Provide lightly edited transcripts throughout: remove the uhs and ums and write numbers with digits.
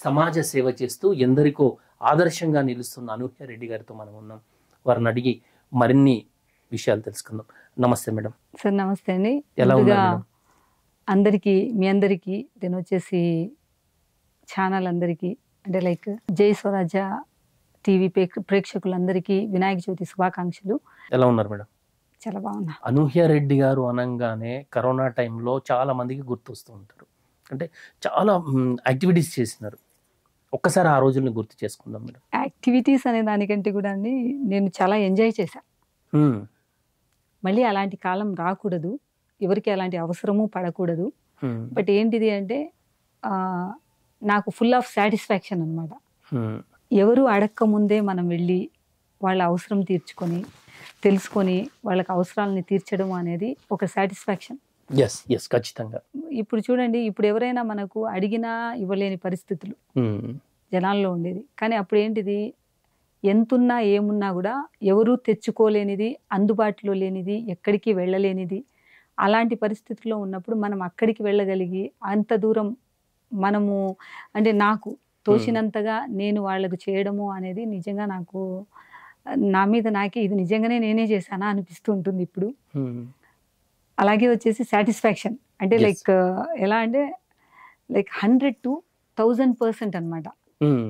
సమాజ సేవ చేస్తూ ఎందరికో ఆదర్శంగా నిలుస్తున్న అనూహ్య రెడ్డి గారితో మనం ఉన్నాం. వారిని అడిగి మరిన్ని విషయాలు తెలుసుకుందాం. నమస్తే మేడం. సార్ నమస్తే అండి. ఎలా ముందుగా ఉన్నారు మేడం? అందరికీ మీ అందరికీ నేను వచ్చేసి ఛానల్ అందరికీ అంటే లైక్ జై స్వరాజ్య టీవీ ప్రేక్షకులందరికీ వినాయక చవితి శుభాకాంక్షలు. ఎలా ఉన్నారు మేడం? చాలా బాగున్నా. అనూహ్య రెడ్డి గారు అనగానే కరోనా టైంలో చాలా మందికి గుర్తొస్తూ ఉంటారు. అంటే చాలా యాక్టివిటీస్ చేసినారు. ఒక్కసారి ఆ రోజుల్ని గుర్తు చేసుకుందాం మేడం. యాక్టివిటీస్ అనే దానికంటే కూడా అండి నేను చాలా ఎంజాయ్ చేశాను. మళ్ళీ అలాంటి కాలం రాకూడదు, ఎవరికి అలాంటి అవసరము పడకూడదు. బట్ ఏంటిది అంటే నాకు ఫుల్ ఆఫ్ సాటిస్ఫాక్షన్ అనమాట. ఎవరు అడక్క ముందే మనం వెళ్ళి వాళ్ళ అవసరం తీర్చుకొని తెలుసుకొని వాళ్ళకి అవసరాలని తీర్చడం అనేది ఒక సాటిస్ఫాక్షన్. ఖచ్చితంగా. ఇప్పుడు చూడండి, ఇప్పుడు ఎవరైనా మనకు అడిగినా ఇవ్వలేని పరిస్థితులు జనాల్లో ఉండేది. కానీ అప్పుడు ఏంటిది, ఎంతున్నా ఏమున్నా కూడా ఎవరూ తెచ్చుకోలేనిది, అందుబాటులో లేనిది, ఎక్కడికి వెళ్ళలేనిది, అలాంటి పరిస్థితుల్లో ఉన్నప్పుడు మనం అక్కడికి వెళ్ళగలిగి అంత దూరం మనము అంటే నాకు తోచినంతగా నేను వాళ్ళకు చేయడము అనేది నిజంగా నాకు నా మీద నాకే ఇది నిజంగానే నేనే చేశానా అనిపిస్తూ ఉంటుంది ఇప్పుడు. అలాగే వచ్చేసి సాటిస్ఫాక్షన్ అంటే లైక్ ఎలా అంటే లైక్ 100 to 1000% అనమాట.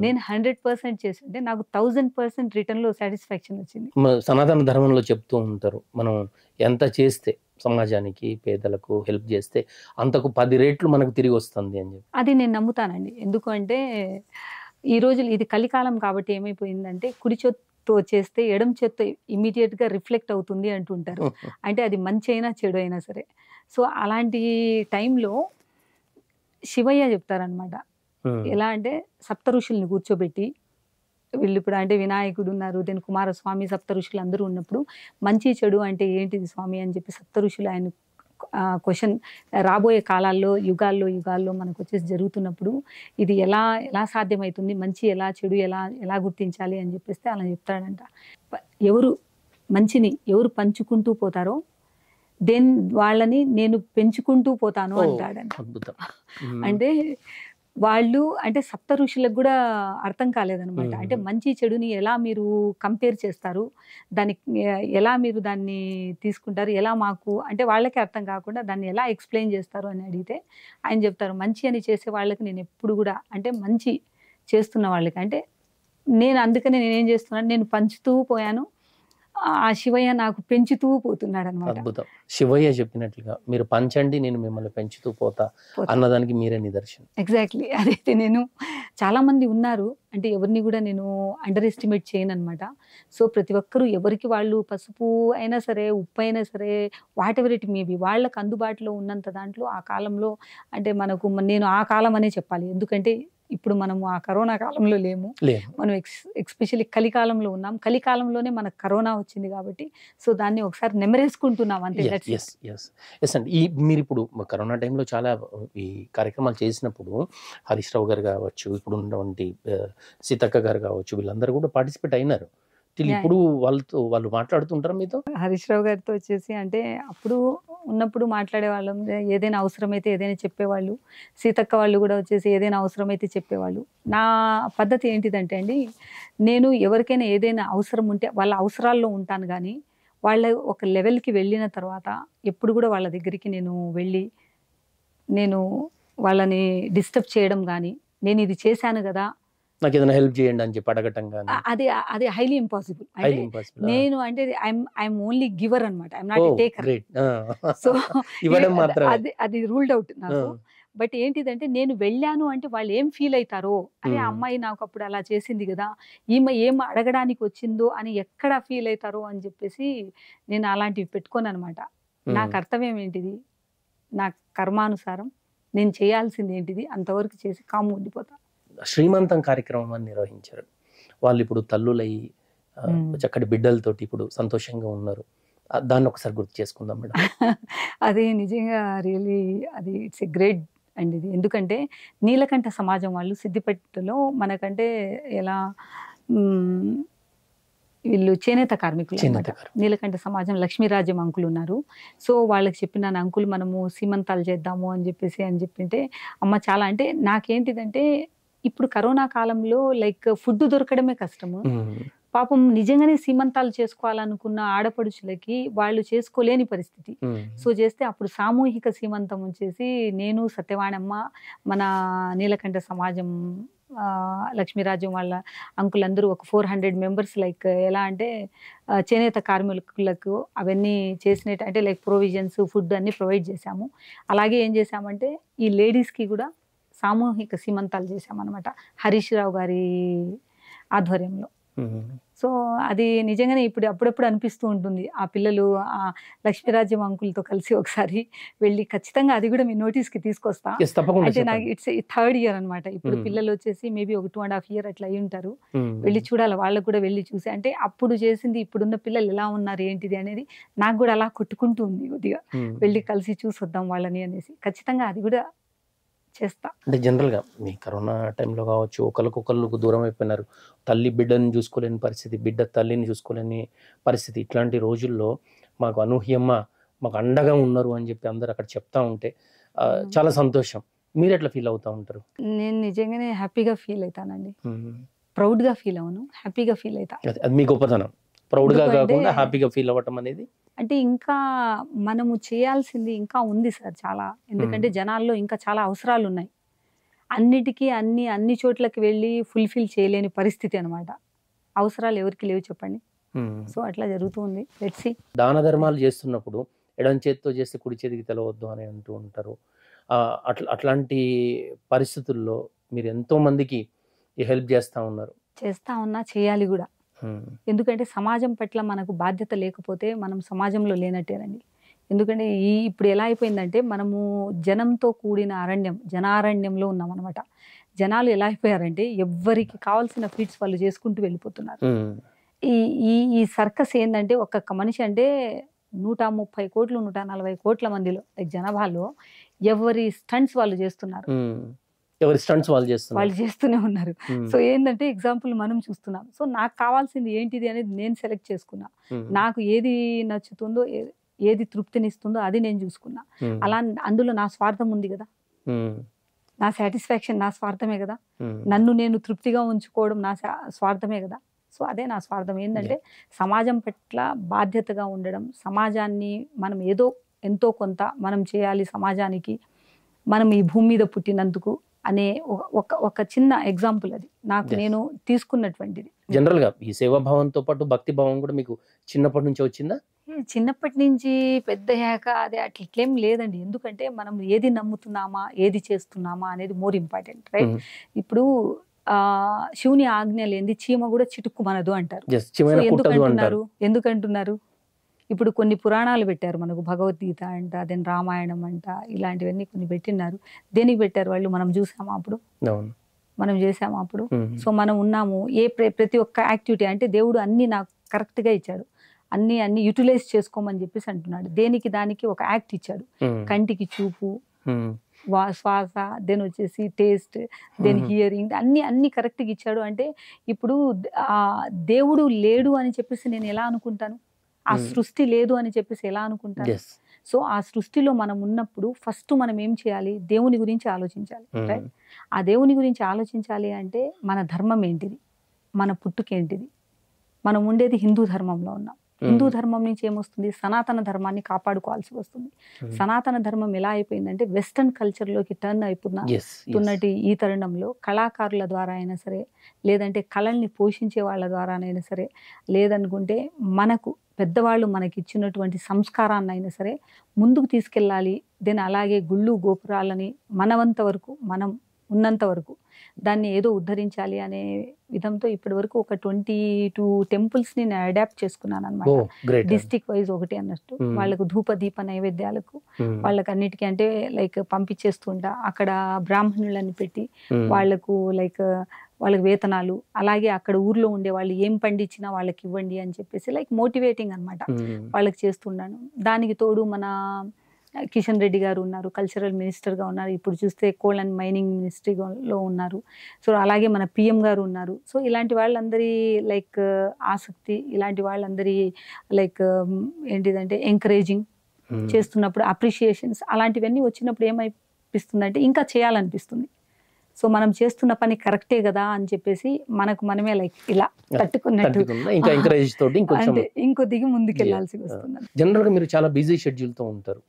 నేను 100% చేస్తుంటే నాకు 1000% రిటర్న్ లో సాటిస్ఫాక్షన్ వచ్చింది. సనాతన ధర్మంలో చెప్తూ ఉంటారు, మనం ఎంత చేస్తే సమాజానికి పేదలకు హెల్ప్ చేస్తే అంతకు 10 రెట్లు మనకు తిరిగి వస్తుంది అని చెప్పి. అది నేను నమ్ముతానండి. ఎందుకు అంటే ఈ రోజులు ఇది కలికాలం కాబట్టి ఏమైపోయిందంటే కుడి చేత్తో చేస్తే ఎడం చేత్తో ఇమీడియట్ గా రిఫ్లెక్ట్ అవుతుంది అంటుంటారు. అంటే అది మంచి అయినా చెడు అయినా సరే. సో అలాంటి టైంలో శివయ్య చెప్తారనమాట. ఎలా అంటే సప్త ఋషుల్ని కూర్చోబెట్టి, వీళ్ళు ఇప్పుడు అంటే వినాయకుడు ఉన్నారు, దెన్ కుమారస్వామి, సప్త ఋషులు అందరూ ఉన్నప్పుడు మంచి చెడు అంటే ఏంటిది స్వామి అని చెప్పి సప్త ఋషులు ఆయన క్వశ్చన్ రాబోయే కాలాల్లో యుగాల్లో మనకు వచ్చేసి జరుగుతున్నప్పుడు ఇది ఎలా సాధ్యమవుతుంది, మంచి ఎలా చెడు ఎలా గుర్తించాలి అని చెప్పేస్తే అలా చెప్తాడంట. ఎవరు మంచిని ఎవరు పంచుకుంటూ పోతారో వాళ్ళని నేను పెంచుకుంటూ పోతాను అంటాడంట. అంటే వాళ్ళు అంటే సప్త ఋషులకు కూడా అర్థం కాలేదనమాట. అంటే మంచి చెడుని ఎలా మీరు కంపేర్ చేస్తారు, ఎలా మీరు దాన్ని తీసుకుంటారు, ఎలా మాకు అంటే వాళ్ళకి అర్థం కాకుండా దాన్ని ఎలా ఎక్స్ప్లెయిన్ చేస్తారు అని అడిగితే ఆయన చెప్తారు, మంచి అని చేసే వాళ్ళకి నేను ఎప్పుడు కూడా అంటే మంచి చేస్తున్న వాళ్ళకి అంటే నేను అందుకనే నేనేం చేస్తున్నాను, నేను పంచుతూ పోయాను, ఆ శివయ్య నాకు పెంచుతూ పోతున్నాడు అనమాట. అద్భుతం. శివయ్య చెప్పినట్లుగా మీరు పంచండి నేను మిమ్మల్ని పెంచుతూ పోతా అన్నదానికి మీరే నిదర్శనం. ఎగ్జాక్ట్లీ. అదైతే నేను చాలా మంది ఉన్నారు అంటే ఎవరిని కూడా నేను అండర్ ఎస్టిమేట్ చేయను అనమాట. సో ప్రతి ఒక్కరూ ఎవరికి వాళ్ళు పసుపు అయినా సరే, ఉప్పు అయినా సరే, వాట్ ఎవర్ ఇట్ మేబీ వాళ్ళకు అందుబాటులో ఉన్నంత దాంట్లో ఆ కాలంలో అంటే నేను ఆ కాలం అనే చెప్పాలి. ఎందుకంటే ఇప్పుడు మనము ఆ కరోనా కాలంలో లేము, మనం ఎక్స్పెషల్లీ కలికాలంలో ఉన్నాం. కలికాలంలోనే మనకు కరోనా వచ్చింది కాబట్టి సో దాన్ని ఒకసారి నెమరేసుకుంటున్నాం అంతే. అండి. మీరు ఇప్పుడు కరోనా టైంలో చాలా ఈ కార్యక్రమాలు చేసినప్పుడు హరీష్ రావు గారు కావచ్చు, ఇప్పుడు ఉన్నటువంటి సీతక్క గారు కావచ్చు, వీళ్ళందరూ కూడా పార్టిసిపేట్ అయినారు. ఇప్పుడు వాళ్ళు మాట్లాడుతుంటారు మీతో? హరీష్ రావు గారితో వచ్చేసి అంటే అప్పుడు ఉన్నప్పుడు మాట్లాడేవాళ్ళం, ఏదైనా అవసరమైతే ఏదైనా చెప్పేవాళ్ళు. సీతక్క వాళ్ళు కూడా వచ్చేసి ఏదైనా అవసరమైతే చెప్పేవాళ్ళు. నా పద్ధతి ఏంటిదంటే అండి, నేను ఎవరికైనా ఏదైనా అవసరం ఉంటే వాళ్ళ అవసరాల్లో ఉంటాను, కానీ వాళ్ళ ఒక లెవెల్కి వెళ్ళిన తర్వాత ఎప్పుడు కూడా వాళ్ళ దగ్గరికి నేను వెళ్ళి నేను వాళ్ళని డిస్టర్బ్ చేయడం కానీ, నేను ఇది చేశాను కదా నాకు ఏదైనా హెల్ప్ చేయండి అని చెప్పి అడగటం కానీ అది హైలీ ఇంపాసిబుల్. నేను అంటే ఐఎమ్ ఓన్లీ గివర్ అనమాట, ఐఎమ్ నాట్ టేకర్. సో అది రూల్డ్ అవుట్ నాకు. బట్ ఏంటిదంటే నేను వెళ్ళాను అంటే వాళ్ళు ఏం ఫీల్ అవుతారో, అరే అమ్మాయి నాకు అప్పుడు అలా చేసింది కదా, ఈమె ఏం అడగడానికి వచ్చిందో అని ఎక్కడ ఫీల్ అవుతారో అని చెప్పేసి నేను అలాంటివి పెట్టుకోను అనమాట. నా కర్తవ్యం ఏంటిది, నా కర్మానుసారం నేను చేయాల్సింది ఏంటిది అంతవరకు చేసి కాము ఉండిపోతా. శ్రీమంతం కార్యక్రమం నిర్వహించారు. వాళ్ళు ఇప్పుడు తల్లులై చక్కటి బిడ్డలతోటి ఇప్పుడు సంతోషంగా ఉన్నారు. దాన్ని ఒకసారి గుర్తు చేసుకుందాం మేడం. అది నిజంగా రియలీ అది ఇట్స్ ఎ గ్రేట్ అండి ఇది. ఎందుకంటే నీలకంఠ సమాజం వాళ్ళు సిద్దిపేటలో మనకంటే ఎలా వీళ్ళు చేనేత కార్మికులు అన్నమాట. నీలకంఠ సమాజం లక్ష్మీరాజ్యం అంకులు ఉన్నారు. సో వాళ్ళకి చెప్పిన అంకులు మనము సీమంతాలు చేద్దాము అని చెప్పింటే అమ్మ చాలా అంటే నాకేంటిదంటే ఇప్పుడు కరోనా కాలంలో లైక్ ఫుడ్ దొరకడమే కష్టము. పాపం నిజంగానే సీమంతాలు చేసుకోవాలనుకున్న ఆడపడుచులకి వాళ్ళు చేసుకోలేని పరిస్థితి. సో చేస్తే అప్పుడు సామూహిక సీమంతం వచ్చేసి నేను, సత్యవాణమ్మ, మన నీలకంఠ సమాజం లక్ష్మీరాజ్యం వాళ్ళ అంకులందరూ ఒక 400 మెంబర్స్ లైక్ ఎలా అంటే చేనేత కార్మికులకు అవన్నీ చేసినట్టు అంటే లైక్ ప్రొవిజన్స్, ఫుడ్ అన్ని ప్రొవైడ్ చేశాము. అలాగే ఏం చేశామంటే ఈ లేడీస్కి కూడా సామూహిక సీమంతాలు చేశామన్నమాట హరీష్ రావు గారి ఆధ్వర్యంలో. సో అది నిజంగానే ఇప్పుడు అప్పుడప్పుడు అనిపిస్తూ ఉంటుంది. ఆ పిల్లలు ఆ లక్ష్మీరాజ్యం అంకుల్తో కలిసి ఒకసారి వెళ్ళి ఖచ్చితంగా అది కూడా మీ నోటీస్కి తీసుకొస్తా. అయితే నాకు ఇట్స్ 3rd ఇయర్ అనమాట. ఇప్పుడు పిల్లలు వచ్చేసి మేబీ ఒక 2.5 years అట్లా అయి ఉంటారు. వెళ్ళి చూడాలి, వాళ్ళకు కూడా వెళ్ళి చూసి అంటే అప్పుడు చేసింది ఇప్పుడున్న పిల్లలు ఎలా ఉన్నారు ఏంటిది అనేది నాకు కూడా అలా కొట్టుకుంటూ ఉంది కొద్దిగా. వెళ్ళి కలిసి చూసొద్దాం వాళ్ళని అనేసి ఖచ్చితంగా అది కూడా చేస్తా. అంటే జనరల్గా మీ కరోనా టైంలో కావచ్చు ఒకరికొకరు దూరం అయిపోయినారు, తల్లి బిడ్డని చూసుకోలేని పరిస్థితి, బిడ్డ తల్లిని చూసుకోలేని పరిస్థితి. ఇట్లాంటి రోజుల్లో మాకు అనూహ్యమ్మ మాకు అండగా ఉన్నారు అని చెప్పి అందరు అక్కడ చెప్తా ఉంటే చాలా సంతోషం. మీరు ఎట్లా ఫీల్ అవుతా ఉంటారు? నేను నిజంగానే హ్యాపీగా ఫీల్ అవుతానండి. ప్రౌడ్గా ఫీల్ అవును, హ్యాపీగా ఫీల్ అవుతా. అది మీ గొప్పతనం. ప్రౌడ్గా కాకుండా హ్యాపీగా ఫీల్ అవ్వటం అనేది అంటే ఇంకా మనము చేయాల్సింది ఇంకా ఉంది సార్ చాలా. ఎందుకంటే జనాల్లో ఇంకా చాలా అవసరాలు ఉన్నాయి. అన్నిటికీ అన్ని చోట్లకి వెళ్ళి ఫుల్ఫిల్ చేయలేని పరిస్థితి అనమాట. అవసరాలు ఎవరికి లేవు చెప్పండి. సో అట్లా జరుగుతూ ఉంది. Let's see. దాన ధర్మాలు చేస్తున్నప్పుడు ఎడం చేతితో చేస్తే కుడి చేతికి తెలవద్దు అని అంటూ ఉంటారు. అట్లాంటి పరిస్థితుల్లో మీరు ఎంతో మందికి హెల్ప్ చేస్తా ఉన్నారు. చేస్తా ఉన్నా, చేయాలి కూడా. ఎందుకంటే సమాజం పట్ల మనకు బాధ్యత లేకపోతే మనం సమాజంలో లేనట్టేనండి. ఎందుకంటే ఇప్పుడు ఎలా అయిపోయిందంటే మనము జనంతో కూడిన జనారణ్యంలో ఉన్నాం అనమాట. జనాలు ఎలా అయిపోయారంటే ఎవ్వరికి కావాల్సిన ఫీట్స్ వాళ్ళు చేసుకుంటూ వెళ్ళిపోతున్నారు. ఈ సర్కస్ ఏంటంటే ఒక్కొక్క మనిషి అంటే 130 కోట్లు 140 కోట్ల మందిలో జనాభాలో ఎవరి స్టంట్స్ వాళ్ళు చేస్తున్నారు. వాళ్ళు చేస్తూనే ఉన్నారు. సో ఏంటంటే ఎగ్జాంపుల్ మనం చూస్తున్నాం. సో నాకు కావాల్సింది ఏంటిది అనేది నేను సెలెక్ట్ చేసుకున్నా. నాకు ఏది నచ్చుతుందో, ఏది తృప్తినిస్తుందో అది నేను చూసుకున్నా. అలా అందులో నా స్వార్థం ఉంది కదా, నా సాటిస్ఫాక్షన్ నా స్వార్థమే కదా, నన్ను నేను తృప్తిగా ఉంచుకోవడం నా స్వార్థమే కదా. సో అదే నా స్వార్థం. ఏంటంటే సమాజం పట్ల బాధ్యతగా ఉండడం, సమాజాన్ని మనం ఎంతో కొంత మనం చేయాలి సమాజానికి, మనం ఈ భూమి మీద పుట్టినందుకు అనే ఒక చిన్న ఎగ్జాంపుల్ అది నాకు నేను తీసుకున్నటువంటిది. జనరల్ గా ఈ సేవాభావంతో పాటు భక్తి భావం కూడా మీకు చిన్నప్పటి నుంచి వచ్చిందా? చిన్నప్పటి నుంచి పెద్దయ్యాక అది అట్లేం లేదండి. ఎందుకంటే మనం ఏది నమ్ముతున్నామా, ఏది చేస్తున్నామా అనేది మోర్ ఇంపార్టెంట్, రైట్? ఇప్పుడు శివుని ఆజ్ఞ లేనిది చీమ కూడా చిటుక్కుమనదు అంటారు. ఎందుకంటున్నారు? ఇప్పుడు కొన్ని పురాణాలు పెట్టారు మనకు, భగవద్గీత అంట, దెన్ రామాయణం అంట, ఇలాంటివన్నీ కొన్ని పెట్టినారు. దేనికి పెట్టారు వాళ్ళు? మనం చూసామా అప్పుడు? మనం చేసామా అప్పుడు? సో మనం ఉన్నాము. ప్రతి ఒక్క యాక్టివిటీ అంటే దేవుడు అన్ని నాకు కరెక్ట్గా ఇచ్చాడు, అన్ని యూటిలైజ్ చేసుకోమని చెప్పేసి అంటున్నాడు. దేనికి దానికి ఒక యాక్ట్ ఇచ్చాడు. కంటికి చూపు, శ్వాస, దెన్ వచ్చేసి టేస్ట్, దెన్ హియరింగ్, అన్ని కరెక్ట్గా ఇచ్చాడు. అంటే ఇప్పుడు దేవుడు లేడు అని చెప్పేసి నేను ఎలా అనుకుంటాను? ఆ సృష్టి లేదు అని చెప్పేసి ఎలా అనుకుంటాను? సో ఆ సృష్టిలో మనం ఉన్నప్పుడు ఫస్ట్ మనం ఏం చేయాలి? దేవుని గురించి ఆలోచించాలి, రైట్? ఆ దేవుని గురించి ఆలోచించాలి అంటే మన ధర్మం ఏంటిది, మన పుట్టుకేంటిది? మనం ఉండేది హిందూ ధర్మంలో ఉన్నాం. హిందూ ధర్మం నుంచి ఏమొస్తుంది? సనాతన ధర్మాన్ని కాపాడుకోవాల్సి వస్తుంది. సనాతన ధర్మం ఎలా అయిపోయిందంటే వెస్టర్న్ కల్చర్లోకి టర్న్ అయిపోతున్నట్టు ఈ తరుణంలో కళాకారుల ద్వారా అయినా సరే, లేదంటే కళల్ని పోషించే వాళ్ళ ద్వారానైనా సరే, లేదనుకుంటే మనకు పెద్దవాళ్ళు మనకి ఇచ్చినటువంటి సంస్కారాన్ని అయినా సరే ముందుకు తీసుకెళ్ళాలి. దెన్ అలాగే గుళ్ళు గోపురాలని మనవంత వరకు, మనం ఉన్నంత వరకు దాన్ని ఏదో ఉద్ధరించాలి అనే విధంతో ఇప్పటి వరకు ఒక 22 టెంపుల్స్ ని నేను అడాప్ట్ చేసుకున్నాను అనమాట. డిస్ట్రిక్ట్ వైజ్ ఒకటి అన్నట్టు వాళ్ళకు ధూప దీప నైవేద్యాలకు వాళ్ళకి అన్నిటికీ అంటే లైక్ పంపించేస్తుంటా. అక్కడ బ్రాహ్మణులని పెట్టి వాళ్ళకి వేతనాలు, అలాగే అక్కడ ఊర్లో ఉండే వాళ్ళు ఏం పండించినా వాళ్ళకి ఇవ్వండి అని చెప్పేసి లైక్ మోటివేటింగ్ అనమాట వాళ్ళకి చేస్తున్నాను. దానికి తోడు మన కిషన్ రెడ్డి గారు ఉన్నారు, కల్చరల్ మినిస్టర్గా ఉన్నారు. ఇప్పుడు చూస్తే కోల్ అండ్ మైనింగ్ మినిస్ట్రీలో ఉన్నారు. సో అలాగే మన పిఎం గారు ఉన్నారు. సో ఇలాంటి వాళ్ళందరి లైక్ ఆసక్తి, ఇలాంటి వాళ్ళందరి లైక్ ఏంటిదంటే ఎంకరేజింగ్ చేస్తున్నప్పుడు అప్రిషియేషన్స్ అలాంటివన్నీ వచ్చినప్పుడు ఏమైపిస్తుంది అంటే ఇంకా చేయాలనిపిస్తుంది. సో మనం చేస్తున్న పని కరెక్టే కదా అని చెప్పేసి మనకు మనమే లైక్ ఇలా తట్టుకున్నట్టు ఇంకా ఎంకరేజ్ తోటి ఇంకొంచెం అంటే ఇంకో దిగి ముందుకెళ్లాల్సి వస్తుంది. జనరల్ గా మీరు చాలా బిజీ షెడ్యూల్ తో ఉంటారు,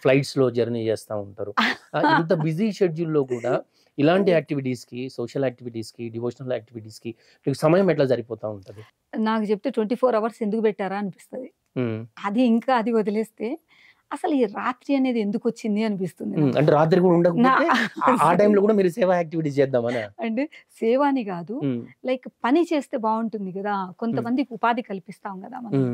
ఫ్లైట్స్ లో జర్నీ చేస్తూ ఉంటారు. ఇంత బిజీ షెడ్యూల్లో కూడా ఇలాంటి యాక్టివిటీస్ కి, సోషల్ యాక్టివిటీస్ కి, డివోషనల్ యాక్టివిటీస్ కి మీకు సమయం ఎట్లా సరిపోతా ఉంటది? నాకు చెప్తే 24 hours ఎందుకు పెట్టారా అనిపిస్తుంది. అది ఇంకా అది వదిలేస్తే అసలు ఈ రాత్రి అనేది ఎందుకు వచ్చింది అనిపిస్తుంది. అంటే రాత్రి కూడా ఉండకపోతే ఆ టైంలో కూడా మీరు సేవా యాక్టివిటీస్ చేద్దామని? అంటే సేవ అని కాదు, లైక్ పని చేస్తే బాగుంటుంది కదా, కొంతమందికి ఉపాధి కల్పిస్తాం కదా మనం.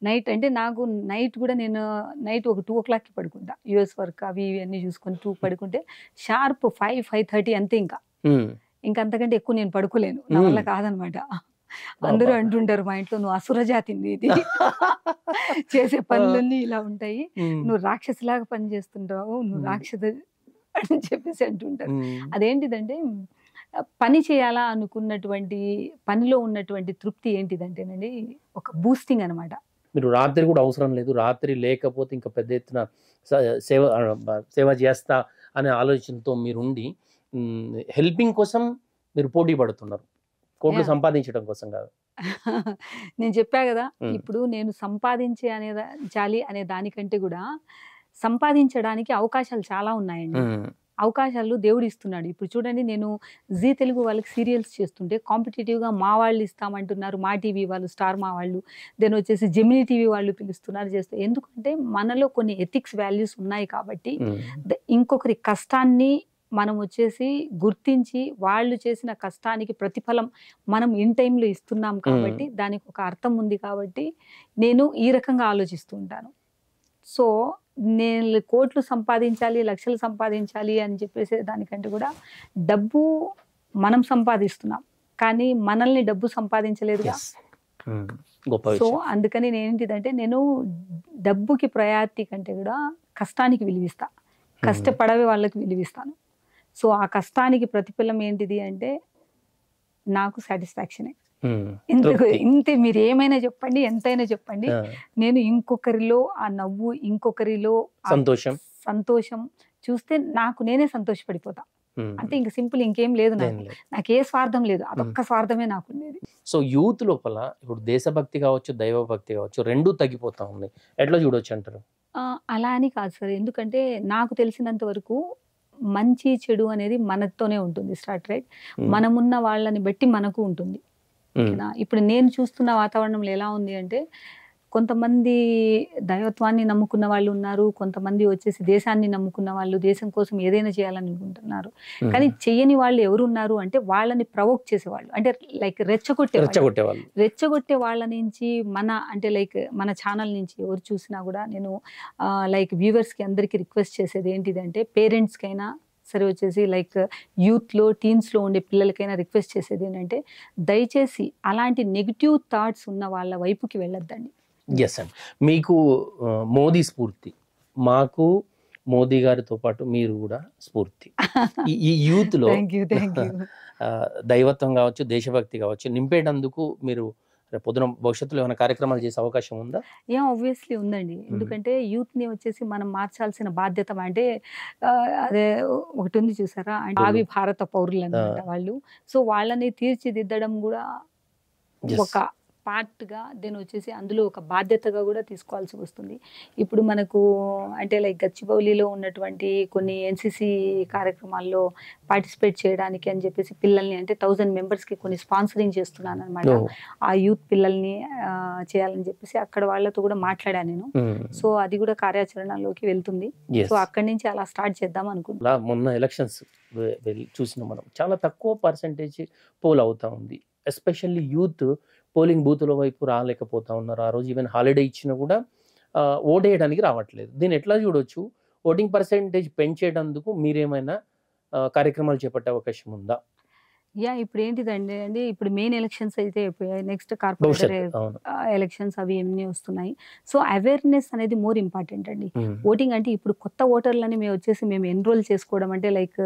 నైట్ అంటే నాకు నైట్ కూడా నేను నైట్ ఒక 2 o'clock పడుకుంటా, యుఎస్ వర్క్ అవి ఇవి అన్ని చూసుకొని 2 పడుకుంటే షార్ప్ 5-5:30 అంతే. ఇంకా అంతకంటే ఎక్కువ నేను పడుకోలేను, నా వల్ల కాదనమాట. అందరూ అంటుంటారు మా ఇంట్లో, నువ్వు అసుర జాతింది, ఇది చేసే పనులన్నీ ఇలా ఉంటాయి, నువ్వు రాక్షసిలాగా పని చేస్తుంటావు, నువ్వు రాక్షస అని చెప్పేసి అంటుంటారు. అదేంటిదంటే పని చేయాలా అనుకున్నటువంటి పనిలో ఉన్నటువంటి తృప్తి ఏంటిదంటేనండి ఒక బూస్టింగ్ అనమాట. మీరు రాత్రి కూడా అవసరం లేదు, రాత్రి లేకపోతే ఇంకా పెద్ద ఎత్తున సేవ చేస్తా అనే ఆలోచనతో మీరుండి హెల్పింగ్ కోసం మీరు పోటీ పడుతున్నారు, కోట్లు సంపాదించడం కోసం కాదు. నేను చెప్పా కదా, ఇప్పుడు నేను సంపాదించాలి అనే దానికంటే కూడా సంపాదించడానికి అవకాశాలు చాలా ఉన్నాయండి. అవకాశాలు దేవుడు ఇస్తున్నాడు. ఇప్పుడు చూడండి, నేను జీ తెలుగు వాళ్ళకి సీరియల్స్ చేస్తుంటే కాంపిటేటివ్గా మా వాళ్ళు ఇస్తామంటున్నారు, మా టీవీ వాళ్ళు, స్టార్ మా వాళ్ళు, దెన్ వచ్చేసి జెమినీ టీవీ వాళ్ళు పిలుస్తున్నారు చేస్తే. ఎందుకంటే మనలో కొన్ని ఎథిక్స్ వాల్యూస్ ఉన్నాయి కాబట్టి ఇంకొకరి కష్టాన్ని మనం వచ్చేసి గుర్తించి వాళ్ళు చేసిన కష్టానికి ప్రతిఫలం మనం ఇన్ టైంలో ఇస్తున్నాం కాబట్టి దానికి ఒక అర్థం ఉంది కాబట్టి నేను ఈ రకంగా ఆలోచిస్తూ ఉంటాను. సో నేను కోట్లు సంపాదించాలి, లక్షలు సంపాదించాలి అని చెప్పేసి దానికంటే కూడా డబ్బు మనం సంపాదిస్తున్నాం కానీ మనల్ని డబ్బు సంపాదించలేదుగా. సో అందుకని నేనేంటిదంటే నేను డబ్బుకి ప్రయారిటీ కంటే కూడా కష్టానికి విలువిస్తా, కష్టపడవే వాళ్ళకి విలువిస్తాను. సో ఆ కష్టానికి ప్రతిఫలం ఏంటిది అంటే నాకు సాటిస్ఫాక్షనే. ఇంతే, మీరు ఏమైనా చెప్పండి, ఎంతైనా చెప్పండి, నేను ఇంకొకరిలో ఆ నవ్వు, ఇంకొకరిలో సంతోషం చూస్తే నాకు నేనే సంతోషపడిపోతా. అంటే ఇంక సింపుల్, ఇంకేం లేదు, నాకు ఏ స్వార్థం లేదు, అదొక్క స్వార్థమే నాకు ఉండేది. సో యూత్ లోపల ఇప్పుడు దేశభక్తి కావచ్చు, దైవభక్తి కావచ్చు, రెండూ తగ్గిపోతా ఉన్నాయి, ఎట్లా చూడొచ్చు అంటారు? అలా అని కాదు సార్, ఎందుకంటే నాకు తెలిసినంత వరకు మంచి చెడు అనేది మనతోనే ఉంటుంది. స్టార్ట్ రైట్, మనమున్న వాళ్ళని బట్టి మనకు ఉంటుంది. ఇప్పుడు నేను చూస్తున్న వాతావరణంలో ఎలా ఉంది అంటే కొంతమంది దైవత్వాన్ని నమ్ముకున్న వాళ్ళు ఉన్నారు, కొంతమంది వచ్చేసి దేశాన్ని నమ్ముకున్న వాళ్ళు దేశం కోసం ఏదైనా చేయాలని అనుకుంటున్నారు. కానీ చెయ్యని వాళ్ళు ఎవరు ఉన్నారు అంటే వాళ్ళని ప్రవోక్ చేసేవాళ్ళు, అంటే లైక్ రెచ్చగొట్టే వాళ్ళ నుంచి అంటే లైక్ మన ఛానల్ నుంచి ఎవరు చూసినా కూడా నేను లైక్ వ్యూవర్స్కి అందరికీ రిక్వెస్ట్ చేసేది ఏంటిదంటే పేరెంట్స్కైనా సరే వచ్చేసి లైక్ యూత్లో టీన్స్లో ఉండే పిల్లలకైనా రిక్వెస్ట్ చేసేది ఏంటంటే దయచేసి అలాంటి నెగిటివ్ థాట్స్ ఉన్న వాళ్ళ వైపుకి వెళ్ళొద్దండి. ఎస్ అండి, మీకు మోదీ స్ఫూర్తి, మాకు మోదీ గారితో పాటు మీరు కూడా స్ఫూర్తి. ఈ యూత్లో దైవత్వం కావచ్చు, దేశభక్తి కావచ్చు నింపేటందుకు మీరు పొద్దున భవిష్యత్తులో ఏమైనా కార్యక్రమాలు చేసే అవకాశం ఉందా? ఆబ్వియస్లీ ఉందండి. ఎందుకంటే యూత్ని వచ్చేసి మనం మార్చాల్సిన బాధ్యత, అంటే అదే ఒకటి ఉంది చూసారా, అంటే భావి భారత పౌరులు అన్నమాట వాళ్ళు. సో వాళ్ళని తీర్చిదిద్దడం కూడా ఒక పార్ట్గా దీని వచ్చేసి అందులో ఒక బాధ్యతగా కూడా తీసుకోవాల్సి వస్తుంది. ఇప్పుడు మనకు అంటే లైక్ గచ్చిబౌలిలో ఉన్నటువంటి కొన్ని ఎన్సిసి కార్యక్రమాల్లో పార్టిసిపేట్ చేయడానికి అని చెప్పేసి పిల్లల్ని అంటే 1000 members-కి కొన్ని స్పాన్సరింగ్ చేస్తున్నాను అనమాట. ఆ యూత్ పిల్లల్ని చేయాలని చెప్పేసి అక్కడ వాళ్ళతో కూడా మాట్లాడాను నేను. సో అది కూడా కార్యాచరణలోకి వెళ్తుంది. సో అక్కడి నుంచి అలా స్టార్ట్ చేద్దాం అనుకుంటున్నా. మొన్న ఎలక్షన్స్ చూసిన మనం చాలా తక్కువ పర్సెంటేజ్ పోల్ అవుతా ఉంది, ఎస్పెషల్లీ యూత్ పోలింగ్ బూత్ల వైపు రాలేకపోతా ఉన్నారు. ఆ రోజు ఈవెన్ హాలిడే ఇచ్చినా కూడా ఓటేయడానికి రావట్లేదు. దీన్ని ఎట్లా చూడొచ్చు? ఓటింగ్ పర్సెంటేజ్ పెంచేటందుకు మీరేమైనా కార్యక్రమాలు చేపట్టే అవకాశం ఉందా? ఇప్పుడు ఏంటిదండి, ఇప్పుడు మెయిన్ ఎలక్షన్స్ అయితే అయిపోయాయి, నెక్స్ట్ కార్పొరేటర్ ఎలక్షన్స్ అవి ఏమన్నీ వస్తున్నాయి. సో అవేర్నెస్ అనేది మోర్ ఇంపార్టెంట్ అండి. ఓటింగ్ అంటే ఇప్పుడు కొత్త ఓటర్లని మేము ఎన్రోల్ చేసుకోవడం అంటే లైక్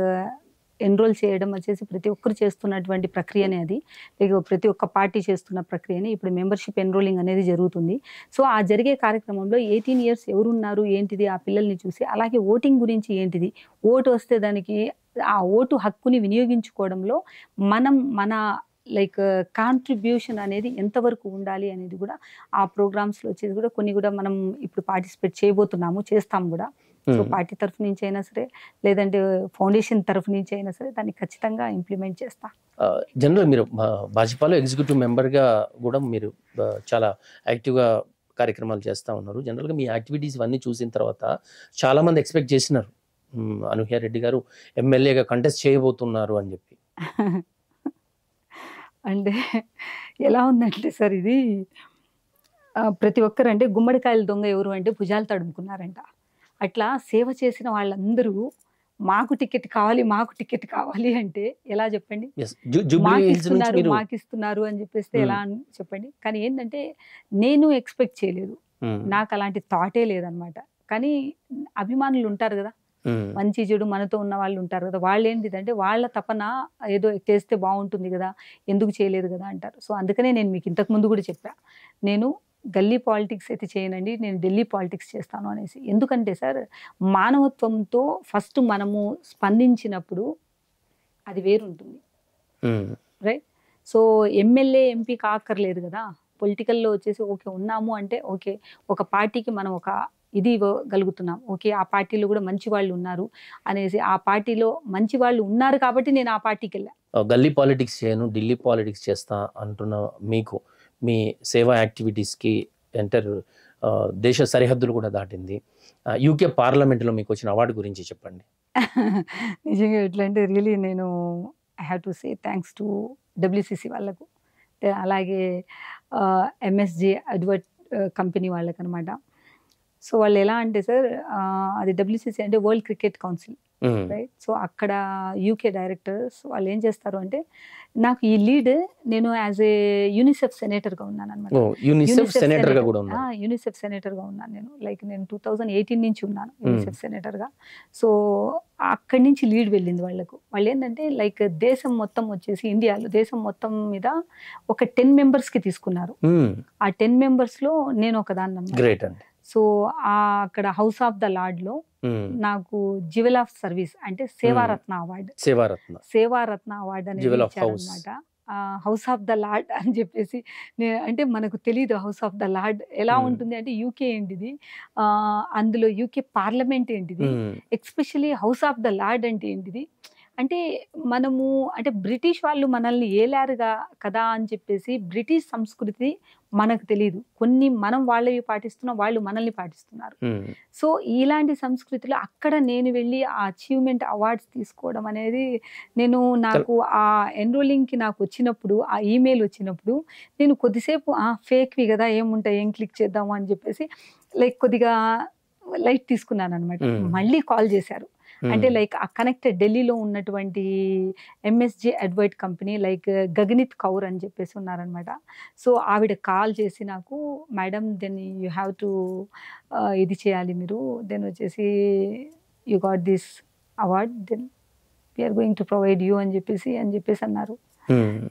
ఎన్రోల్ చేయడం వచ్చేసి ప్రతి ఒక్కరు చేస్తున్నటువంటి ప్రక్రియనే, అది లైక్ ప్రతి ఒక్క పార్టీ చేస్తున్న ప్రక్రియనే ఇప్పుడు మెంబర్షిప్ ఎన్రోలింగ్ అనేది జరుగుతుంది. సో ఆ జరిగే కార్యక్రమంలో 18 years ఎవరున్నారు ఏంటిది ఆ పిల్లల్ని చూసి, అలాగే ఓటింగ్ గురించి ఏంటిది, ఓటు వస్తే దానికి ఆ ఓటు హక్కుని వినియోగించుకోవడంలో మన లైక్ కాంట్రిబ్యూషన్ అనేది ఎంతవరకు ఉండాలి అనేది కూడా ఆ ప్రోగ్రామ్స్లో వచ్చేది కూడా కొన్ని కూడా మనం ఇప్పుడు పార్టిసిపేట్ చేయబోతున్నాము, చేస్తాము కూడా. సో పార్టీ తరఫు నుంచి అయినా సరే, లేదంటే ఫౌండేషన్ తరఫు నుంచి అయినా సరే దాన్ని ఖచ్చితంగా ఇంప్లిమెంట్ చేస్తా. జనరల్ మీరు భాజపాలో ఎగ్జిక్యూటివ్ మెంబర్గా కూడా మీరు చాలా యాక్టివ్గా కార్యక్రమాలు చేస్తూ ఉన్నారు. జనరల్గా మీ యాక్టివిటీస్ ఇవన్నీ చూసిన తర్వాత చాలామంది ఎక్స్పెక్ట్ చేసినారు అనూహ్య రెడ్డి గారు ఎమ్మెల్యేగా కంటెస్ట్ చేయబోతున్నారు అని చెప్పి. అంటే ఎలా ఉందంటే సార్ ఇది ప్రతి ఒక్కరు అంటే గుమ్మడికాయల దొంగ ఎవరు అంటే భుజాలు తడుముకున్నారంట. అట్లా సేవ చేసిన వాళ్ళందరూ మాకు టికెట్ కావాలి అంటే ఎలా చెప్పండి? మాకిస్తున్నారు అని చెప్పేస్తే ఎలా అని చెప్పండి? కానీ ఏంటంటే నేను ఎక్స్పెక్ట్ చేయలేదు, నాకు అలాంటి థాటే లేదనమాట. కానీ అభిమానులు ఉంటారు కదా, మంచి చెడు మనతో ఉన్న వాళ్ళు ఉంటారు కదా, వాళ్ళు ఏంటిదంటే వాళ్ళ తపన ఏదో చేస్తే బాగుంటుంది కదా, ఎందుకు చేయలేదు కదా అంటారు. సో అందుకనే నేను మీకు ఇంతకు ముందు కూడా చెప్పా, నేను గల్లీ పాలిటిక్స్ అయితే చేయనండి, నేను ఢిల్లీ పాలిటిక్స్ చేస్తాను అనేసి. ఎందుకంటే సార్ మానవత్వంతో ఫస్ట్ మనము స్పందించినప్పుడు అది వేరుంటుంది, రైట్? సో ఎమ్మెల్యే ఎంపీ కాక్కర్లేదు కదా, పొలిటికల్లో వచ్చేసి ఓకే ఉన్నాము అంటే ఓకే ఒక పార్టీకి మనం ఒక ఇది ఇవ్వగలుగుతున్నాం, ఓకే ఆ పార్టీలో కూడా మంచి వాళ్ళు ఉన్నారు అనేసి, ఆ పార్టీలో మంచి వాళ్ళు ఉన్నారు కాబట్టి నేను ఆ పార్టీకి వెళ్ళా. గల్లీ పాలిటిక్స్ చేయను, ఢిల్లీ పాలిటిక్స్ చేస్తా అంటున్న మీకు మీ సేవా యాక్టివిటీస్కి ఎంటర్ దేశ సరిహద్దులు కూడా దాటింది. యూకే పార్లమెంట్లో మీకు వచ్చిన అవార్డు గురించి చెప్పండి. నిజంగా ఎట్లా అంటే రియలీ నేను I have to say thanks to WCC వాళ్ళకు, అలాగే MSG అడ్వర్ట్ కంపెనీ వాళ్ళకి అనమాట. సో వాళ్ళు ఎలా అంటే సార్ అది WCC అంటే world Cricket council, right? So అక్కడ UK డైరెక్టర్స్ వాళ్ళు ఏం చేస్తారు అంటే నాకు ఈ లీడ్, నేను యాజ్ ఏ యూనిసెఫ్ సెనేటర్గా ఉన్నాను అనమాట. యూనిసెఫ్ సెనేటర్గా ఉన్నాను నేను, లైక్ నేను 2018 నుంచి ఉన్నాను యూనిసెఫ్ సెనేటర్గా. సో అక్కడి నుంచి లీడ్ వెళ్ళింది వాళ్ళకు. వాళ్ళు ఏంటంటే లైక్ దేశం మొత్తం వచ్చేసి ఇండియాలో దేశం మొత్తం మీద ఒక 10 మెంబర్స్కి తీసుకున్నారు. ఆ 10 మెంబర్స్లో నేను ఒకదాన్ని. గ్రేట్ అండి. సో అక్కడ హౌస్ ఆఫ్ ద లార్డ్లో నాకు జ్యువెల్ ఆఫ్ సర్వీస్ అంటే సేవారత్న అవార్డు, సేవారత్న అవార్డు అనేది ఇచ్చారనమాట. హౌస్ ఆఫ్ ద లార్డ్ అని చెప్పేసి అంటే మనకు తెలియదు హౌస్ ఆఫ్ ద లార్డ్ ఎలా ఉంటుంది అంటే UK ఏంటిది, అందులో UK పార్లమెంట్ ఏంటిది, especially house of the lord అంటే ఏంటిది. అంటే మనము అంటే బ్రిటిష్ వాళ్ళు మనల్ని ఏలారుగా కదా అని చెప్పేసి బ్రిటిష్ సంస్కృతి మనకు తెలియదు, కొన్ని మనం వాళ్ళవి పాటిస్తున్నాం, వాళ్ళు మనల్ని పాటిస్తున్నారు. సో ఇలాంటి సంస్కృతిలో అక్కడ నేను వెళ్ళి ఆ అచీవ్మెంట్ అవార్డ్స్ తీసుకోవడం అనేది, నాకు ఆ ఎన్రోలింగ్కి నాకు వచ్చినప్పుడు ఆ ఈమెయిల్ వచ్చినప్పుడు నేను కొద్దిసేపు ఫేక్వి కదా ఏముంటాయి ఏం క్లిక్ చేద్దాము అని చెప్పేసి లైక్ కొద్దిగా లైట్ తీసుకున్నాను అనమాట. మళ్ళీ కాల్ చేశారు, అంటే లైక్ ఆ కనెక్టెడ్ ఢిల్లీలో ఉన్నటువంటి MSG advert company like Gaganit Kaur అని చెప్పేసి ఉన్నారనమాట. సో ఆవిడ కాల్ చేసి నాకు, madam then you have to ఇది చేయాలి మీరు, దెన్ వచ్చేసి you got this award, then we are going to provide you అని చెప్పేసి అన్నారు.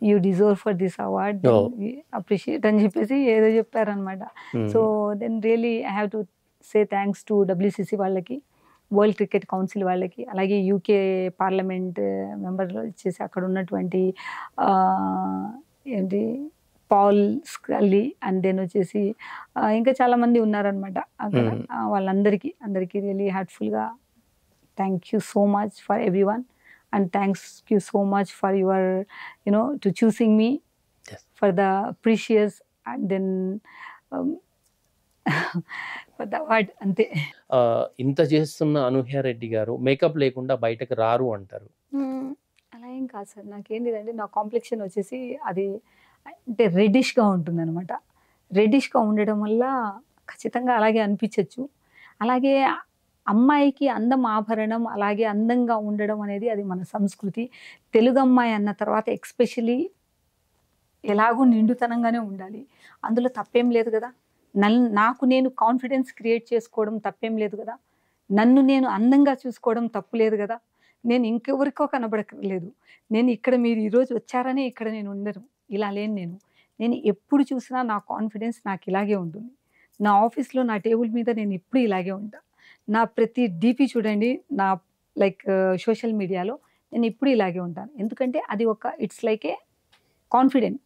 You deserve for this award, appreciate అని చెప్పేసి ఏదో చెప్పారనమాట. So then really I have to say thanks to WCC వాళ్ళకి, వరల్డ్ క్రికెట్ కౌన్సిల్ వాళ్ళకి, అలాగే UK పార్లమెంట్ మెంబర్లు వచ్చేసి అక్కడ ఉన్నటువంటి ఏంటి పాల్ స్కల్లీ అండ్ దెన్ వచ్చేసి ఇంకా చాలామంది ఉన్నారనమాట అక్కడ. వాళ్ళందరికీ రియలీ హార్ట్ఫుల్గా thank you so much for everyone, and thanks you so much for your to choosing me for the precious and then అంతే. ఇంత చేస్తున్న అనూహ్య రెడ్డి గారు మేకప్ లేకుండా బయటకు రారు అంటారు. అలా ఏం కాదు సార్, నాకేంటిదంటే నా కాంప్లెక్షన్ వచ్చేసి అది అంటే రెడ్డిష్గా ఉంటుంది అనమాట. రెడ్డిష్గా ఉండడం వల్ల ఖచ్చితంగా అలాగే అనిపించవచ్చు. అలాగే అమ్మాయికి అందం ఆభరణం, అలాగే అందంగా ఉండడం అనేది అది మన సంస్కృతి. తెలుగు అమ్మాయి అన్న తర్వాత ఎక్స్పెషలీ ఎలాగో నిండుతనంగానే ఉండాలి, అందులో తప్పేం లేదు కదా. నాకు నేను కాన్ఫిడెన్స్ క్రియేట్ చేసుకోవడం తప్పేం లేదు కదా, నన్ను నేను అందంగా చూసుకోవడం తప్పు లేదు కదా, నేను ఇంకెవరికో కనబడలేదు. నేను ఇక్కడ మీరు ఈరోజు వచ్చారని ఇక్కడ నేను ఉండను, ఇలా లేను. నేను ఎప్పుడు చూసినా నా కాన్ఫిడెన్స్ నాకు ఇలాగే ఉంటుంది. నా ఆఫీస్లో నా టేబుల్ మీద నేను ఎప్పుడు ఇలాగే ఉంటా. నా ప్రతి DP చూడండి, నా లైక్ సోషల్ మీడియాలో నేను ఇప్పుడు ఇలాగే ఉంటాను. ఎందుకంటే అది ఒక ఇట్స్ లైక్ ఏ కాన్ఫిడెంట్.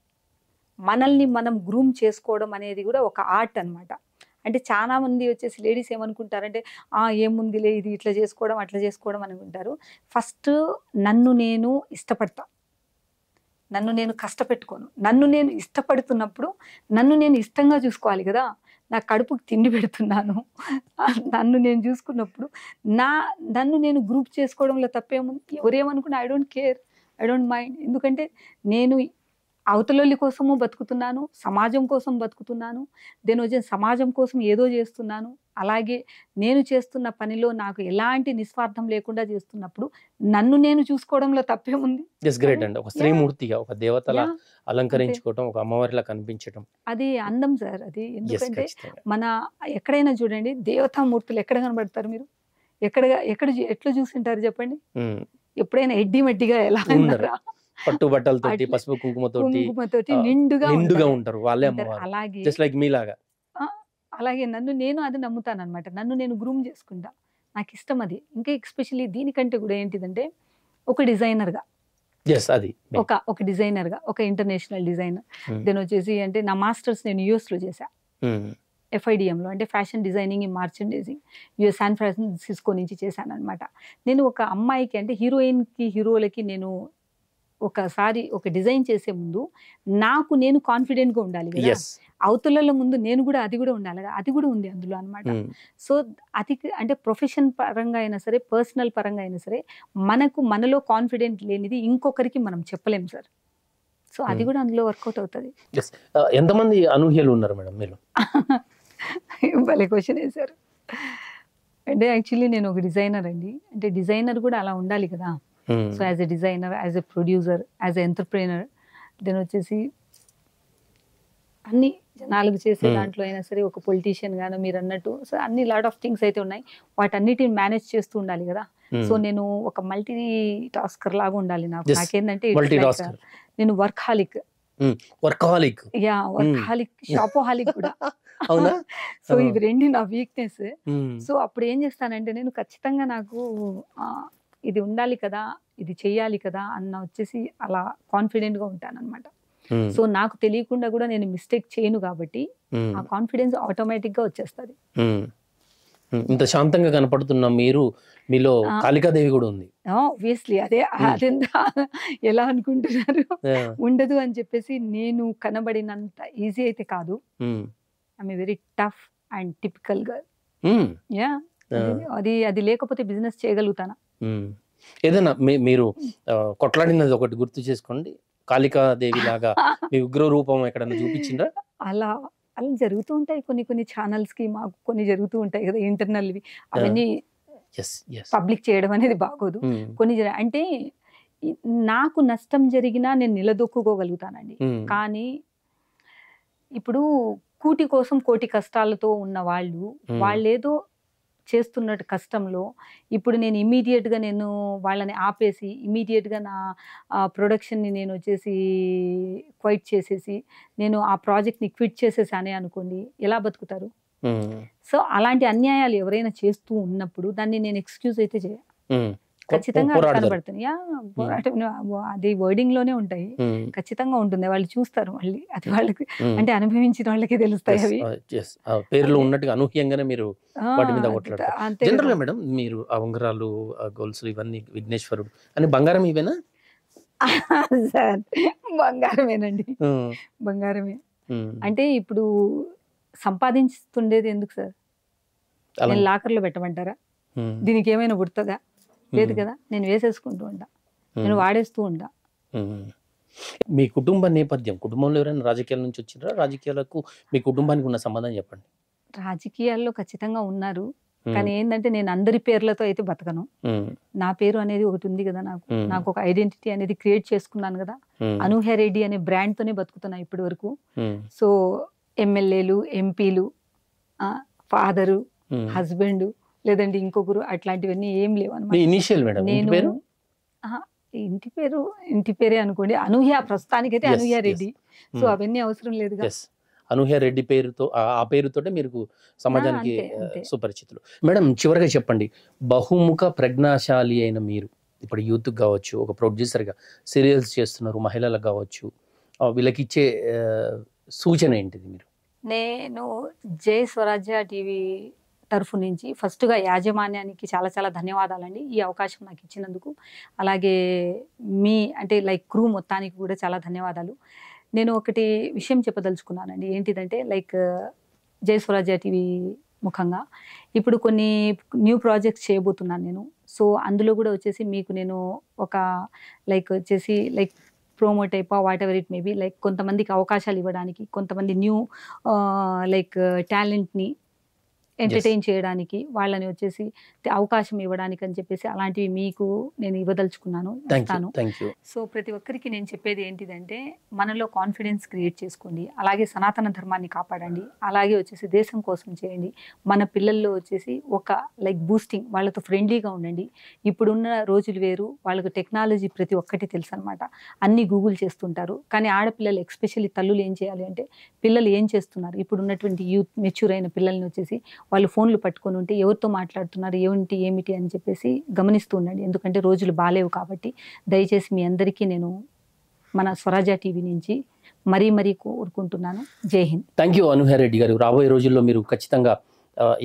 మనల్ని మనం గ్రూమ్ చేసుకోవడం అనేది కూడా ఒక ఆర్ట్ అన్నమాట. అంటే చాలా మంది వచ్చేసి లేడీస్ ఏమనుకుంటారంటే ఏముందిలే ఇది ఇట్లా చేసుకోవడం అట్లా చేసుకోవడం అనుకుంటారు. ఫస్ట్ నన్ను నేను ఇష్టపడతా, నన్ను నేను కష్టపెట్టుకోను. నన్ను నేను ఇష్టపడుతున్నప్పుడు నన్ను నేను ఇష్టంగా చూసుకోవాలి కదా. నా కడుపుకి తిండి పెడుతున్నాను, నన్ను నేను చూసుకున్నప్పుడు నన్ను నేను గ్రూప్ చేసుకోవడంలో తప్పేముంది. ఎవరేమనుకున్నా I don't care, I don't mind. ఎందుకంటే నేను అవతలొల్లి కోసము బతుకుతున్నాను, సమాజం కోసం బతుకుతున్నాను. దెన్ వచ్చే సమాజం కోసం ఏదో చేస్తున్నాను. అలాగే నేను చేస్తున్న పనిలో నాకు ఎలాంటి నిస్వార్థం లేకుండా చేస్తున్నప్పుడు నన్ను నేను చూసుకోవడంలో తప్పేముంది. గ్రేట్ అండి. ఒక స్త్రీమూర్తిగా, ఒక దేవతలా అలంకరించుకోవటం, ఒక అమ్మవారిలా కనిపించటం, అది అందం సార్. అది ఎందుకంటే మన ఎక్కడైనా చూడండి, దేవతామూర్తులు ఎక్కడ కనబడతారు మీరు? ఎట్లా చూసింటారు చెప్పండి? ఎప్పుడైనా ఎడ్డి మడ్డిగా ఎలా ఉన్నారా? పట్టు బట్టలతోటి, పసుపు కుంకుమతోటి నిండుగా ఉంటారు వాళ్ళే అమ్మవారు. అలాగే జస్ట్ లైక్ మీలాగా. అలాగే నన్ను నేను అది నమ్ముతాను అనమాట. నన్ను నేను గ్రూమ్ చేసుకుంటా, నాకు ఇష్టం అది. ఇంకా ఎక్స్పెషల్లీ దీనికంటే కూడా ఏంటిదంటే ఒక డిజైనర్గా, ఒక డిజైనర్గా, ఒక ఇంటర్నేషనల్ డిజైనర్. దెన్ వచ్చేసి అంటే నా మాస్టర్స్ నేను యూఎస్లో చేశా, FIDMలో, అంటే fashion designing in merchandising, US San Francisco నుంచి చేశాను అనమాట. నేను ఒక అమ్మాయికి అంటే హీరోయిన్కి హీరోలకి నేను ఒకసారి ఒక డిజైన్ చేసే ముందు నాకు నేను కాన్ఫిడెంట్గా ఉండాలి కదా. అవతల ముందు నేను కూడా అది కూడా ఉండాలి కదా. అది కూడా ఉంది అందులో అనమాట. సో అది అంటే ప్రొఫెషన్ పరంగా అయినా సరే, పర్సనల్ పరంగా అయినా సరే, మనలో కాన్ఫిడెంట్ లేనిది ఇంకొకరికి మనం చెప్పలేం సార్. సో అది కూడా అందులో వర్కౌట్ అవుతుంది. ఎంతమంది అనూహ్యలు ఉన్నారు మేడం మీరు? భలే క్వశ్చన్ వేశారు. అంటే యాక్చువల్లీ నేను ఒక డిజైనర్ అండి. అంటే డిజైనర్ కూడా అలా ఉండాలి కదా. So as a designer, as a producer, as a entrepreneur, then వచ్చేసి అన్ని జనాలకు చేసే దాంట్లో అయినా సరే, ఒక పొలిటీషియన్ గాను మీరు అన్నట్టు, సో అన్ని లాట్ ఆఫ్ థింగ్స్ అయితే ఉన్నాయి. వాటన్నిటిని మేనేజ్ చేస్తూ ఉండాలి కదా. సో నేను ఒక మల్టీ టాస్కర్ లాగా ఉండాలి. నాకేంటంటే నేను వర్క్హాలిక్, షాపోహాలిక్ కూడా. సో ఇవి రెండు నా వీక్నెస్. సో అప్పుడు ఏం చేస్తానంటే నేను ఖచ్చితంగా నాకు ఇది ఉండాలి కదా, ఇది చెయ్యాలి కదా అన్న వచ్చేసి అలా కాన్ఫిడెంట్ గా ఉంటాను అనమాట. సో నాకు తెలియకుండా కూడా నేను మిస్టేక్ చేయను కాబట్టి ఆ కాన్ఫిడెన్స్ ఆటోమేటిక్ గా వచ్చేస్తుంది. ఇంత శాంతంగా కనపడుతున్న మీరు, మీలో కాళికాదేవి కూడా ఉంది. ఆబ్వియస్లీ అదెంత ఎలా అనుకుంటున్నారు? ఉండదు అని చెప్పేసి నేను కనబడినంత ఈజీ అయితే కాదు. I'm very tough and typical girl. అది లేకపోతే బిజినెస్ చేయగలుగుతానా? ఏదైనా మీరు కొట్లాడినది ఒకటి గుర్తు చేసుకోండి. కాళికాదేవి లాగా మీ ఉగ్ర రూపం ఎక్కడన్నా చూపించిండ్రా? అలా జరుగుతూ ఉంటాయి. కొన్ని ఛానల్స్ కి మాకు కొన్ని జరుగుతూ ఉంటాయి కదా ఇంటర్నల్వి. అవన్నీ పబ్లిక్ చేయడం అనేది బాగోదు. కొన్ని అంటే నాకు నష్టం జరిగినా నేను నిలదొక్కుకోగలుగుతానండి. కానీ ఇప్పుడు కూటి కోసం కోటి కష్టాలతో ఉన్న వాళ్ళేదో చేస్తున్నట్టు కష్టంలో ఇప్పుడు నేను ఇమీడియట్గా నేను వాళ్ళని ఆపేసి ఇమీడియట్గా నా ప్రొడక్షన్ని నేను వచ్చేసి క్వైట్ చేసేసి నేను ఆ ప్రాజెక్ట్ని క్విట్ చేసేసానే అనుకోండి, ఎలా బతుకుతారు? సో అలాంటి అన్యాయాలు ఎవరైనా చేస్తూ ఉన్నప్పుడు దాన్ని నేను ఎక్స్క్యూజ్ అయితే ఖచ్చితంగా కనబడుతుంది. అది వర్డింగ్ లోనే ఉంటాయి, ఖచ్చితంగా ఉంటుంది. వాళ్ళు చూస్తారు మళ్ళీ, అది వాళ్ళకి అంటే అనుభవించిన వాళ్ళకి తెలుస్తాయి అవి. పేరులో ఉన్నట్టుగా అనూహ్యంగానే మీరు వాటి మీద కొట్లాడతారు. జనరల్ గా మేడం మీరు ఆ ఉంగరాలు, గొలుసులు ఇవన్నీ విఘ్నేశ్వరుడు అని బంగారం ఇవేనా? సార్ బంగారమేనండి, బంగారమే. అంటే ఇప్పుడు సంపాదించుతుండేది ఎందుకు సార్? నేను లాకర్లో పెట్టమంటారా? దీనికి ఏమైనా పుడుతుందా? లేదు కదా. నేను వేసేసుకుంటూ ఉంటా, నేను వాడేస్తూ ఉంటా. మీ కుటుంబ నేపథ్యం, కుటుంబంలో ఎవరైనా రాజకీయాల నుంచి వచ్చిండ్రా? రాజకీయాలకు మీ కుటుంబానికి ఉన్న సంబంధం చెప్పండి. రాజకీయాల్లో ఖచ్చితంగా ఉన్నారు, కానీ ఏంటంటే నేను అందరి పేర్లతో అయితే బతకను. నా పేరు అనేది ఒకటి ఉంది కదా, నాకు ఒక ఐడెంటిటీ అనేది క్రియేట్ చేసుకున్నాను కదా. అనూహ్య రెడ్డి అనే బ్రాండ్ తోనే బతుకుతున్నా ఇప్పటి వరకు. సో ఎమ్మెల్యేలు, ఎంపీలు, ఫాదరు, హస్బెండ్, లేదంటే ఇంకొకరు, అట్లాంటివన్నీ ఏం లేవు అనమాట. నేను ఇంటి పేరే అనుకోండి, అనూహ్య, ప్రస్తుతానికైతే అనూహ్య రెడ్డి. సో అవన్నీ అవసరం లేదుగా. అనూహ్య రెడ్డి పేరుతో, ఆ పేరుతోటే మీరు సమాజానికి సుపరిచితులు. మేడం చివరిగా చెప్పండి, బహుముఖ ప్రజ్ఞాశాలి అయిన మీరు ఇప్పుడు యూత్కి కావచ్చు, ఒక ప్రొడ్యూసర్గా సీరియల్స్ చేస్తున్నారు, మహిళలకు కావచ్చు, వీళ్ళకి ఇచ్చే సూచన ఏంటిది మీరు? నేను జై స్వరాజ్య టీవీ తరఫు నుంచి ఫస్ట్గా యాజమాన్యానికి చాలా చాలా ధన్యవాదాలండి ఈ అవకాశం నాకు ఇచ్చినందుకు. అలాగే మీ అంటే లైక్ క్రూ మొత్తానికి కూడా చాలా ధన్యవాదాలు. నేను ఒకటి విషయం చెప్పదలుచుకున్నానండి. ఏంటిదంటే లైక్ జై స్వరాజ్య టీవీ ముఖంగా ఇప్పుడు కొన్ని న్యూ ప్రాజెక్ట్స్ చేయబోతున్నాను నేను. సో అందులో కూడా వచ్చేసి మీకు నేను ఒక లైక్ వచ్చేసి like promo type what ever it maybe like కొంతమందికి అవకాశాలు ఇవ్వడానికి, కొంతమంది న్యూ లైక్ టాలెంట్ని ఎంటర్టైన్ చేయడానికి, వాళ్ళని వచ్చేసి అవకాశం ఇవ్వడానికి అని చెప్పేసి అలాంటివి మీకు నేను ఇవ్వదలుచుకున్నాను, ఇస్తాను. సో ప్రతి ఒక్కరికి నేను చెప్పేది ఏంటిదంటే మనలో కాన్ఫిడెన్స్ క్రియేట్ చేసుకోండి, అలాగే సనాతన ధర్మాన్ని కాపాడండి, అలాగే వచ్చేసి దేశం కోసం చేయండి. మన పిల్లల్లో వచ్చేసి ఒక లైక్ బూస్టింగ్, వాళ్ళతో ఫ్రెండ్లీగా ఉండండి. ఇప్పుడున్న రోజులు వేరు, వాళ్ళకు టెక్నాలజీ ప్రతి ఒక్కటి తెలుసు అనమాట, అన్నీ గూగుల్ చేస్తుంటారు. కానీ ఆడపిల్లలు ఎక్స్పెషల్లీ తల్లులు ఏం చేయాలి అంటే పిల్లలు ఏం చేస్తున్నారు, ఇప్పుడున్నటువంటి యూత్ మెచ్యూర్ అయిన పిల్లల్ని వచ్చేసి వాళ్ళు ఫోన్లు పట్టుకొని ఉంటే ఎవరితో మాట్లాడుతున్నారు, ఏమిటి అని చెప్పేసి గమనిస్తూ ఉండండి. ఎందుకంటే రోజులు బాలేవు కాబట్టి దయచేసి మీ అందరికీ నేను మన స్వరాజ్య టీవీ నుంచి మరీ కోరుకుంటున్నాను. జై హింద్. థ్యాంక్ యూ అనూహ్య రెడ్డి గారు. రాబోయే రోజుల్లో మీరు ఖచ్చితంగా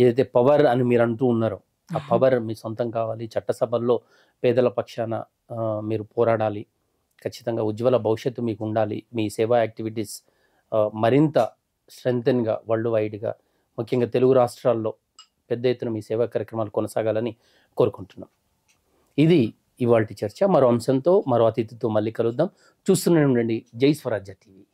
ఏదైతే పవర్ అని మీరు అంటూ ఉన్నారో ఆ పవర్ మీ సొంతం కావాలి. చట్టసభల్లో పేదల పక్షాన మీరు పోరాడాలి. ఖచ్చితంగా ఉజ్వల భవిష్యత్తు మీకు ఉండాలి. మీ సేవా యాక్టివిటీస్ మరింత స్ట్రెంగ్తెన్గా వరల్డ్ వైడ్గా, ముఖ్యంగా తెలుగు రాష్ట్రాల్లో పెద్ద ఎత్తున మీ సేవా కార్యక్రమాలు కొనసాగాలని కోరుకుంటున్నాం. ఇది ఇవాల్టి చర్చ. మరో అంశంతో, మరో అతిథితో మళ్ళీ కలుద్దాం. చూస్తూనే ఉండండి జై స్వరాజ్య టీవీ.